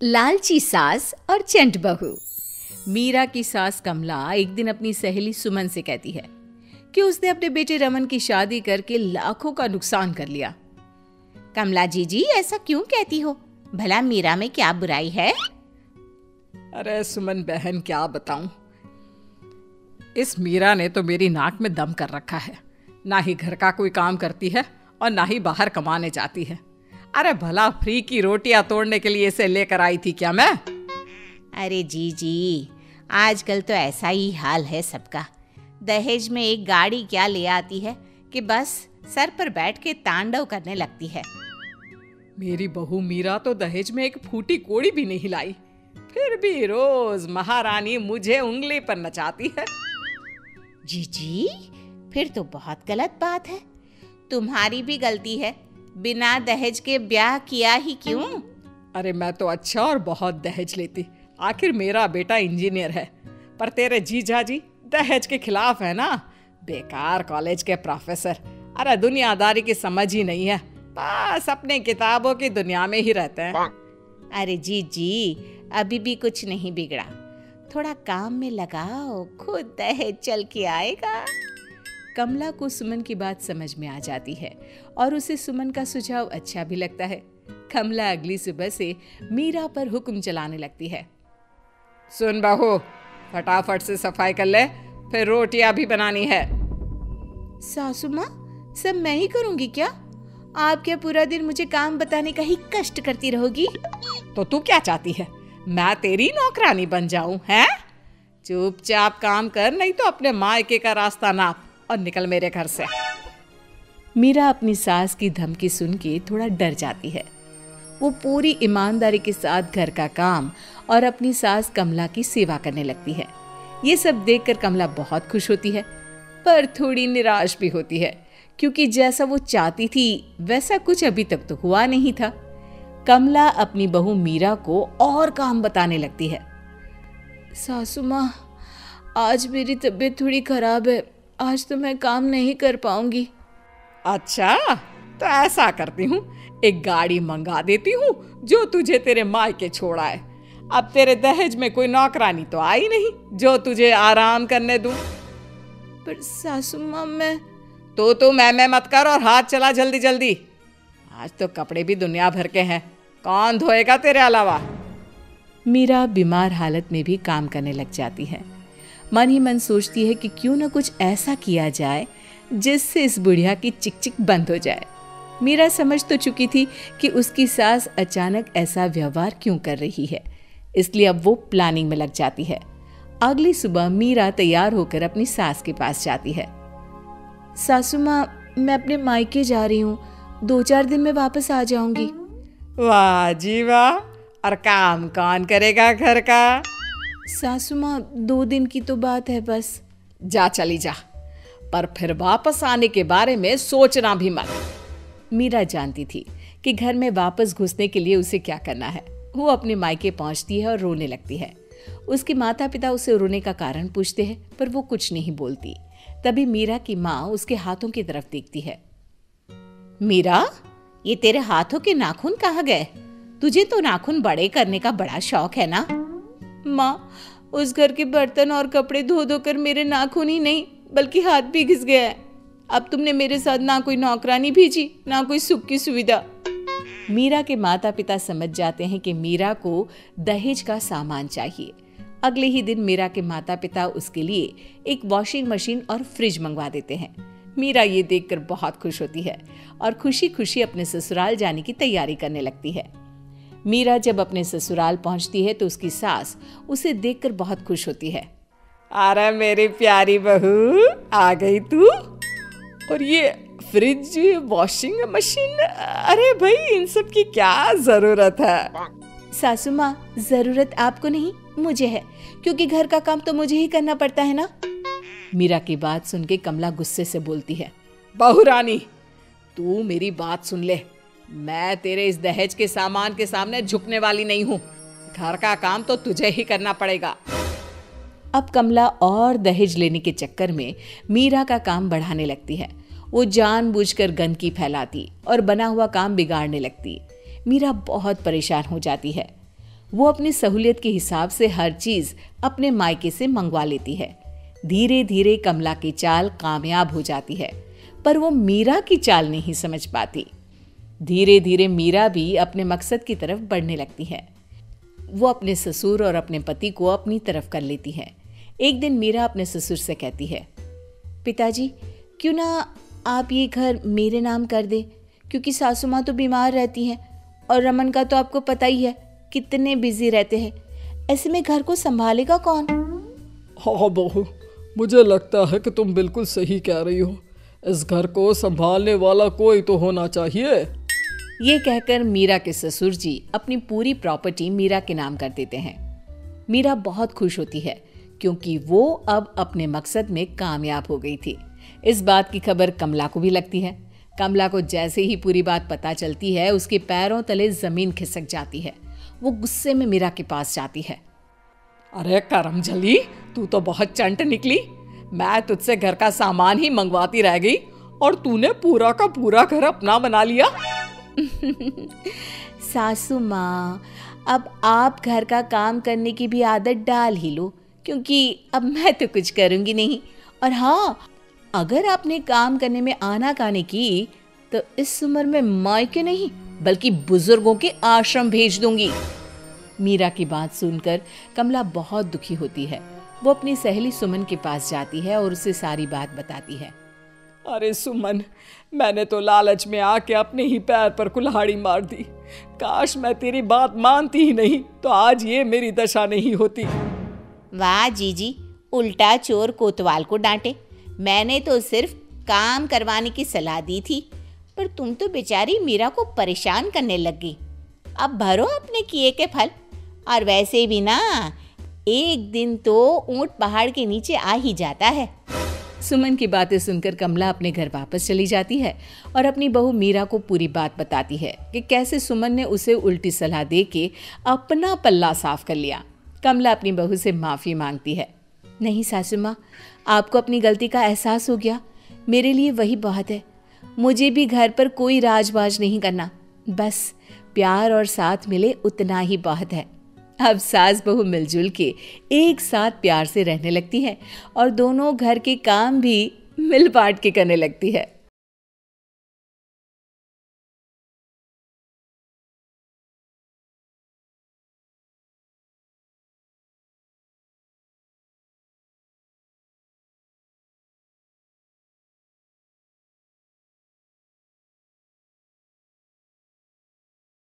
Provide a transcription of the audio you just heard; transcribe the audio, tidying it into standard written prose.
लालची सास और चंट बहू। मीरा की सास कमला एक दिन अपनी सहेली सुमन से कहती है कि उसने अपने बेटे रमन की शादी करके लाखों का नुकसान कर लिया। कमला जी ऐसा क्यों कहती हो? भला मीरा में क्या बुराई है? अरे सुमन बहन, क्या बताऊं, इस मीरा ने तो मेरी नाक में दम कर रखा है। ना ही घर का कोई काम करती है और ना ही बाहर कमाने जाती है। अरे भला फ्री की रोटियां तोड़ने के लिए इसे लेकर आई थी क्या मैं? अरे जी आजकल तो ऐसा ही हाल है सबका। दहेज में एक गाड़ी क्या ले आती है कि बस सर पर बैठ के तांडव करने लगती है। मेरी बहू मीरा तो दहेज में एक फूटी कोड़ी भी नहीं लाई, फिर भी रोज महारानी मुझे उंगली पर नचाती है। जी फिर तो बहुत गलत बात है। तुम्हारी भी गलती है, बिना दहेज के ब्याह किया ही क्यों? अरे मैं तो अच्छा और बहुत दहेज लेती, आखिर मेरा बेटा इंजीनियर है। पर तेरे जीजा जी दहेज के खिलाफ है ना। बेकार कॉलेज के प्रोफेसर, अरे दुनियादारी की समझ ही नहीं है, बस अपने किताबों की दुनिया में ही रहते हैं। अरे जी अभी भी कुछ नहीं बिगड़ा, थोड़ा काम में लगाओ, खुद दहेज चल के आएगा। कमला को सुमन की बात समझ में आ जाती है और उसे सुमन का सुझाव अच्छा भी लगता है। कमला अगली सुबह से मीरा पर हुक्म चलाने लगती है। सुन बहू, फटाफट से सफाई कर ले, फिर रोटियां भी बनानी है। सासू माँ, सब मैं ही करूंगी क्या? आप क्या पूरा दिन मुझे काम बताने का ही कष्ट करती रहोगी? तो तू क्या चाहती है, मैं तेरी नौकरानी बन जाऊं? हैं? चुपचाप काम कर, नहीं तो अपने मायके का रास्ता नाप और निकल मेरे घर से। मीरा अपनी सास की धमकी सुन के थोड़ा डर जाती है। वो पूरी ईमानदारी के साथ घर का काम और अपनी सास कमला की सेवा करने लगती है। ये सब देखकर कमला बहुत खुश होती है, पर थोड़ी निराश भी होती है, क्योंकि जैसा वो चाहती थी वैसा कुछ अभी तक तो हुआ नहीं था। कमला अपनी बहू मीरा को और काम बताने लगती है। सासू माँ, आज मेरी तबीयत थोड़ी खराब है, आज तो मैं काम नहीं कर पाऊंगी। अच्छा, तो ऐसा करती हूँ, एक गाड़ी मंगा देती हूँ जो तुझे तेरे मायके छोड़ आए। अब तेरे दहेज में कोई नौकरानी तो आई नहीं जो तुझे आराम करने दूं। पर सासू माँ, मैं तो मैं मत कर और हाथ चला जल्दी जल्दी। आज तो कपड़े भी दुनिया भर के हैं, कौन धोएगा तेरे अलावा? मीरा बीमार हालत में भी काम करने लग जाती है। मन ही मन सोचती है कि क्यों न कुछ ऐसा किया जाए जिससे इस बुढ़िया की चिक बंद हो जाए। मीरा समझ तो चुकी थी कि उसकी सास अचानक ऐसा व्यवहार क्यों कर रही है, इसलिए अब वो प्लानिंग में लग जाती है। अगली सुबह मीरा तैयार होकर अपनी सास के पास जाती है। सासू माँ, मैं अपने मायके जा रही हूँ, 2-4 दिन में वापस आ जाऊंगी। वाह जी वाह, और काम कौन करेगा घर का? सासू माँ, 2 दिन की तो बात है बस। जा चली जा, पर फिर वापस आने के बारे में सोचना भी मत। मीरा जानती थी कि घर में वापस घुसने के लिए उसे क्या करना है। वो अपने मायके पहुंचती है और रोने लगती है। उसके माता पिता उसे रोने का कारण पूछते हैं, पर वो कुछ नहीं बोलती। तभी मीरा की माँ उसके हाथों की तरफ देखती है। मीरा, ये तेरे हाथों के नाखून कहाँ गए? तुझे तो नाखून बड़े करने का बड़ा शौक है ना? माँ, उस घर के बर्तन और कपड़े धो धो कर मेरे नाखून ही नहीं बल्कि हाथ भी घिस गया है। अब तुमने मेरे साथ ना कोई नौकरानी भेजी, ना कोई सुख की सुविधा। मीरा के माता पिता समझ जाते हैं कि मीरा को दहेज का सामान चाहिए। अगले ही दिन मीरा के माता पिता उसके लिए एक वॉशिंग मशीन और फ्रिज मंगवा देते हैं। मीरा ये देखकर बहुत खुश होती है और खुशी खुशी अपने ससुराल जाने की तैयारी करने लगती है। मीरा जब अपने ससुराल पहुंचती है तो उसकी सास उसे देखकर बहुत खुश होती है। अरे मेरी प्यारी बहू, आ गई तू? और ये फ्रिज, वॉशिंग मशीन, अरे भाई इन सब की क्या जरूरत है? सासू माँ, जरूरत आपको नहीं मुझे है, क्योंकि घर का काम तो मुझे ही करना पड़ता है ना। मीरा की बात सुन के कमला गुस्से से बोलती है। बहू रानी, तू मेरी बात सुन ले, मैं तेरे इस दहेज के सामान के सामने झुकने वाली नहीं हूँ। घर का काम तो तुझे ही करना पड़ेगा। अब कमला और दहेज लेने के चक्कर में मीरा का काम बढ़ाने लगती है। वो जानबूझकर गंदगी फैलाती और बना हुआ काम बिगाड़ने लगती। मीरा बहुत परेशान हो जाती है। वो अपनी सहूलियत के हिसाब से हर चीज अपने मायके से मंगवा लेती है। धीरे धीरे कमला की चाल कामयाब हो जाती है, पर वो मीरा की चाल नहीं समझ पाती। धीरे धीरे मीरा भी अपने मकसद की तरफ बढ़ने लगती है। वो अपने ससुर और अपने पति को अपनी तरफ कर लेती है। एक दिन मीरा अपने ससुर से कहती है, पिताजी क्यों ना आप ये घर मेरे नाम कर दें, क्योंकि सासू माँ तो बीमार रहती हैं और रमन का तो आपको पता ही है कितने बिजी रहते हैं। ऐसे में घर को संभालेगा कौन? हाँ बहू, मुझे लगता है कि तुम बिल्कुल सही कह रही हो। इस घर को संभालने वाला कोई तो होना चाहिए। ये कहकर मीरा के ससुर जी अपनी पूरी प्रॉपर्टी मीरा के नाम कर देते हैं। मीरा बहुत खुश होती है क्योंकि वो अब अपने मकसद में कामयाब हो गई थी। इस बात की खबर कमला को भी लगती है। कमला को जैसे ही पूरी बात पता चलती है, उसके पैरों तले जमीन खिसक जाती है। वो गुस्से में मीरा के पास जाती है। अरे करमजली, तू तो बहुत चंट निकली। मैं तुझसे घर का सामान ही मंगवाती रह गई और तूने पूरा का पूरा घर अपना बना लिया। सासू माँ, अब आप घर का काम करने की भी आदत डाल ही लो, क्योंकि अब मैं तो कुछ करूंगी नहीं। और हाँ, अगर आपने काम करने में आनाकानी की तो इस उम्र में मायके नहीं बल्कि बुजुर्गों के आश्रम भेज दूंगी। मीरा की बात सुनकर कमला बहुत दुखी होती है। वो अपनी सहेली सुमन के पास जाती है और उसे सारी बात बताती है। अरे सुमन, मैंने तो लालच में आके अपने ही पैर पर कुल्हाड़ी मार दी। काश मैं तेरी बात मानती ही नहीं तो आज ये मेरी दशा नहीं होती। वाह जीजी, उल्टा चोर कोतवाल को डांटे। मैंने तो सिर्फ काम करवाने की सलाह दी थी, पर तुम तो बेचारी मीरा को परेशान करने लग गई। अब भरो अपने किए के फल। और वैसे भी ना, एक दिन तो ऊंट पहाड़ के नीचे आ ही जाता है। सुमन की बातें सुनकर कमला अपने घर वापस चली जाती है और अपनी बहू मीरा को पूरी बात बताती है कि कैसे सुमन ने उसे उल्टी सलाह देके अपना पल्ला साफ कर लिया। कमला अपनी बहू से माफ़ी मांगती है। नहीं सासू माँ, आपको अपनी गलती का एहसास हो गया, मेरे लिए वही बहुत है। मुझे भी घर पर कोई राजबाज नहीं करना, बस प्यार और साथ मिले उतना ही बहुत है। अब सास बहू मिलजुल के एक साथ प्यार से रहने लगती हैं और दोनों घर के काम भी मिल बांट के करने लगती है।